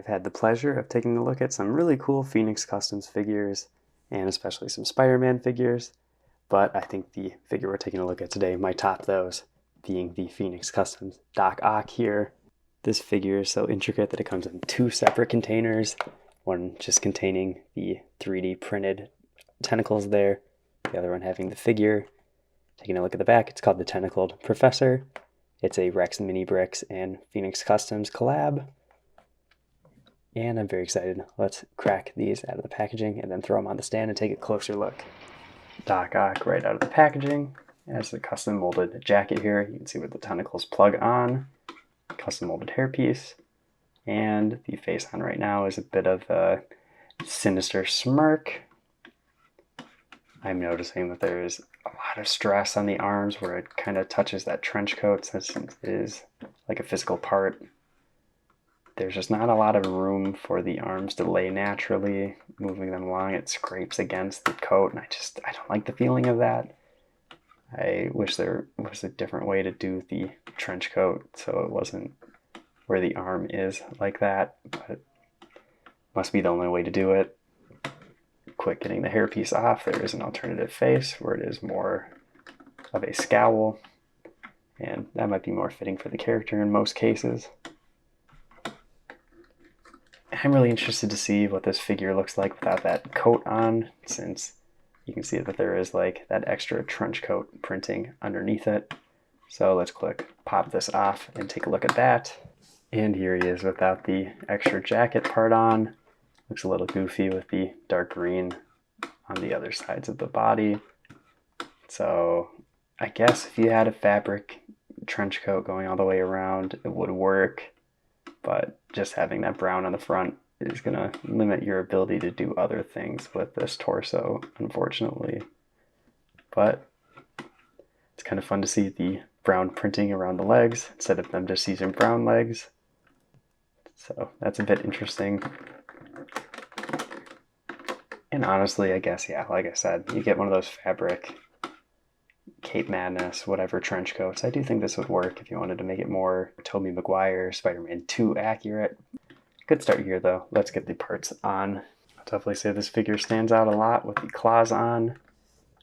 I've had the pleasure of taking a look at some really cool Phoenix Customs figures, and especially some Spider-Man figures, but I think the figure we're taking a look at today might top those, being the Phoenix Customs Doc Ock here. This figure is so intricate that it comes in two separate containers, one just containing the 3D printed tentacles there, the other one having the figure. Taking a look at the back, it's called the Tentacled Professor. It's a RexMiniBricks and Phoenix Customs collab. And I'm very excited. Let's crack these out of the packaging and then throw them on the stand and take a closer look. Doc Ock right out of the packaging. Has a custom molded jacket here. You can see where the tentacles plug on. Custom molded hairpiece. And the face on right now is a bit of a sinister smirk. I'm noticing that there is a lot of stress on the arms where it kind of touches that trench coat since it is like a physical part. There's just not a lot of room for the arms to lay naturally. Moving them along, it scrapes against the coat, and I don't like the feeling of that. I wish there was a different way to do the trench coat so it wasn't where the arm is like that, but must be the only way to do it. Quick getting the hairpiece off, there is an alternative face where it is more of a scowl, and that might be more fitting for the character in most cases. I'm really interested to see what this figure looks like without that coat on, since you can see that there is like that extra trench coat printing underneath it. So let's pop this off and take a look at that. And here he is without the extra jacket part on. Looks a little goofy with the dark green on the other sides of the body. So I guess if you had a fabric trench coat going all the way around, it would work. But just having that brown on the front is going to limit your ability to do other things with this torso, unfortunately. But it's kind of fun to see the brown printing around the legs instead of them just using brown legs. So that's a bit interesting. And honestly, I guess, yeah, like I said, you get one of those fabric Cape Madness, whatever trench coats. I do think this would work if you wanted to make it more Tobey Maguire, Spider-Man 2 accurate. Good start here, though. Let's get the parts on. I'll definitely say this figure stands out a lot with the claws on.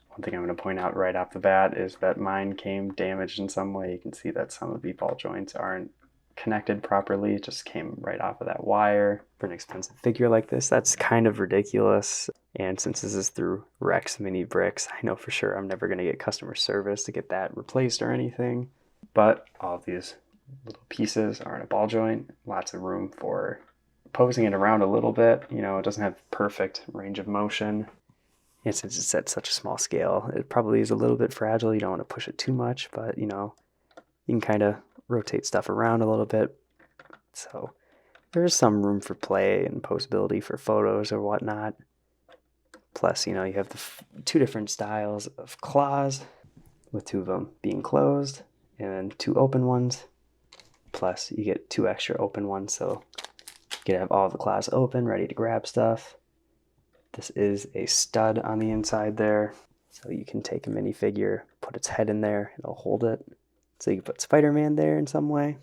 One thing I'm going to point out right off the bat is that mine came damaged in some way. You can see that some of the ball joints aren't connected properly. It just came right off of that wire. For an expensive figure like this, that's kind of ridiculous. And since this is through RexMiniBricks, I know for sure I'm never going to get customer service to get that replaced or anything. But all of these little pieces are in a ball joint. Lots of room for posing it around a little bit. You know, it doesn't have perfect range of motion. And since it's at such a small scale, it probably is a little bit fragile. You don't want to push it too much, but you know, you can kind of rotate stuff around a little bit. So there is some room for play and posability for photos or whatnot. Plus, you know, you have the two different styles of claws, with two of them being closed and then two open ones. Plus, you get two extra open ones, so you can have all the claws open, ready to grab stuff. This is a stud on the inside there, so you can take a minifigure, put its head in there, it'll hold it. So you can put Spider-Man there in some way.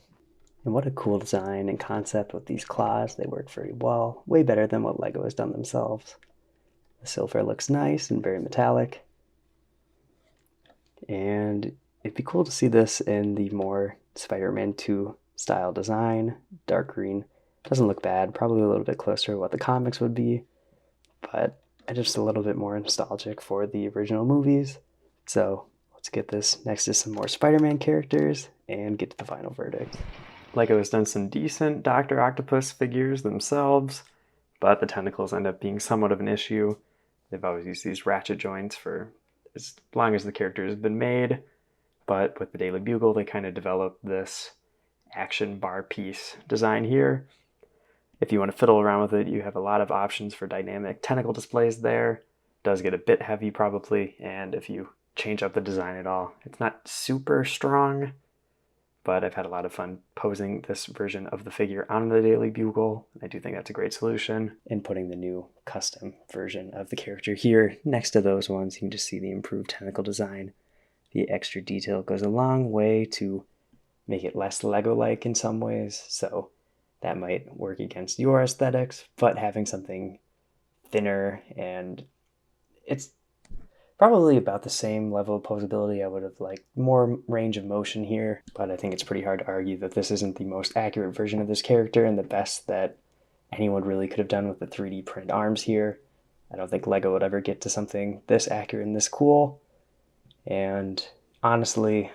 And what a cool design and concept with these claws. They work very well, way better than what LEGO has done themselves. The silver looks nice and very metallic. And it'd be cool to see this in the more Spider-Man 2 style design. Dark green doesn't look bad, probably a little bit closer to what the comics would be, but just a little bit more nostalgic for the original movies. So let's get this next to some more Spider-Man characters and get to the final verdict. LEGO has done some decent Doctor Octopus figures themselves, but the tentacles end up being somewhat of an issue. They've always used these ratchet joints for as long as the character has been made, but with the Daily Bugle, they kind of developed this action bar piece design here. If you want to fiddle around with it, you have a lot of options for dynamic tentacle displays there. It does get a bit heavy probably, and if you change up the design at all, it's not super strong, but I've had a lot of fun posing this version of the figure on the Daily Bugle. I do think that's a great solution. And putting the new custom version of the character here next to those ones, you can just see the improved tentacle design. The extra detail goes a long way to make it less Lego-like in some ways, so that might work against your aesthetics, but having something thinner, and it's probably about the same level of posability. I would have liked more range of motion here, but I think it's pretty hard to argue that this isn't the most accurate version of this character and the best that anyone really could have done with the 3D print arms here. I don't think LEGO would ever get to something this accurate and this cool. And honestly,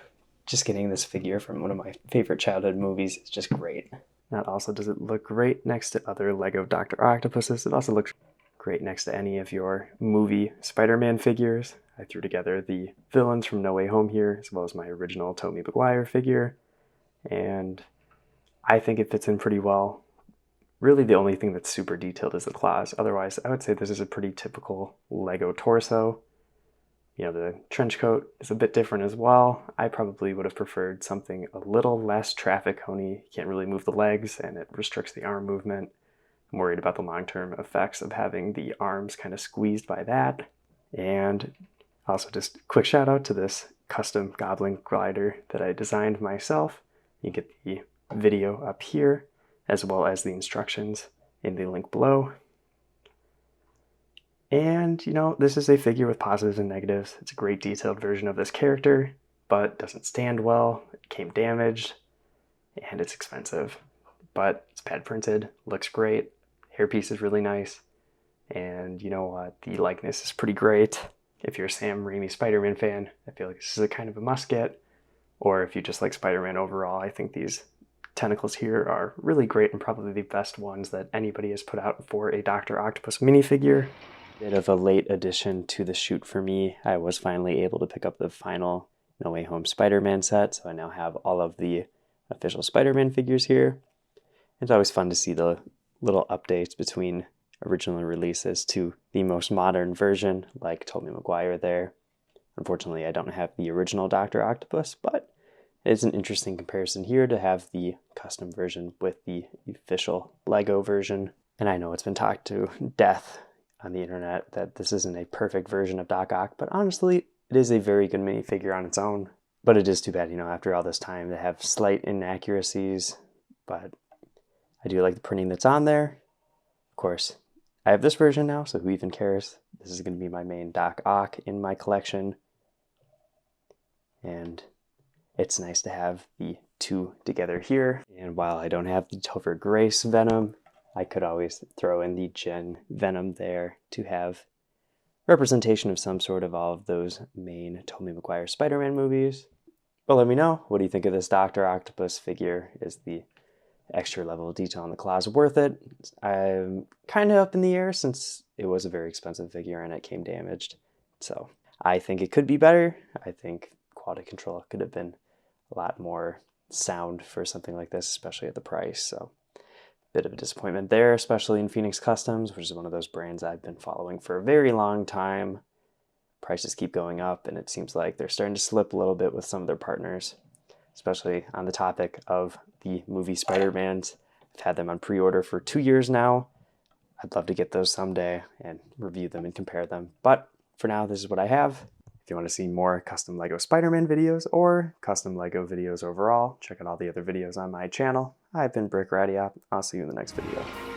just getting this figure from one of my favorite childhood movies is just great. Not also does it look great next to other LEGO Doctor Octopuses, it also looks great next to any of your movie Spider-Man figures. I threw together the villains from No Way Home here, as well as my original Tobey Maguire figure, and I think it fits in pretty well. Really the only thing that's super detailed is the claws. Otherwise, I would say this is a pretty typical LEGO torso. You know, the trench coat is a bit different as well. I probably would have preferred something a little less traffic cone-y. You can't really move the legs and it restricts the arm movement. I'm worried about the long-term effects of having the arms kind of squeezed by that. And also just a quick shout out to this custom Goblin glider that I designed myself. You get the video up here, as well as the instructions in the link below. And, you know, this is a figure with positives and negatives. It's a great detailed version of this character, but doesn't stand well, it came damaged, and it's expensive. But it's pad printed, looks great, hairpiece is really nice, and you know what, the likeness is pretty great. If you're a Sam Raimi Spider-Man fan, I feel like this is a kind of a must get. Or if you just like Spider-Man overall, I think these tentacles here are really great and probably the best ones that anybody has put out for a Doctor Octopus minifigure. Bit of a late addition to the shoot for me. I was finally able to pick up the final No Way Home Spider-Man set, so I now have all of the official Spider-Man figures here. It's always fun to see the little updates between original releases to the most modern version, like Tobey Maguire there. Unfortunately, I don't have the original Doctor Octopus, but it's an interesting comparison here to have the custom version with the official LEGO version. And I know it's been talked to death on the internet that this isn't a perfect version of Doc Ock, but honestly, it is a very good minifigure on its own. But it is too bad, you know, after all this time to have slight inaccuracies, but I do like the printing that's on there. Of course, I have this version now, so who even cares? This is going to be my main Doc Ock in my collection. And it's nice to have the two together here. And while I don't have the Topher Grace Venom, I could always throw in the Gen Venom there to have representation of some sort of all of those main Tobey Maguire Spider-Man movies. But let me know, what do you think of this Doctor Octopus figure? Is the extra level of detail on the claws worth it? I'm kind of up in the air since it was a very expensive figure and it came damaged. So I think it could be better. I think quality control could have been a lot more sound for something like this, especially at the price. So bit of a disappointment there, especially in Phoenix Customs, which is one of those brands I've been following for a very long time. Prices keep going up, and it seems like they're starting to slip a little bit with some of their partners, especially on the topic of the movie Spider-Mans. I've had them on pre-order for 2 years now. I'd love to get those someday and review them and compare them. But for now, this is what I have. If you want to see more custom LEGO Spider-Man videos or custom LEGO videos overall, check out all the other videos on my channel. I've been Brick Radiop. I'll see you in the next video.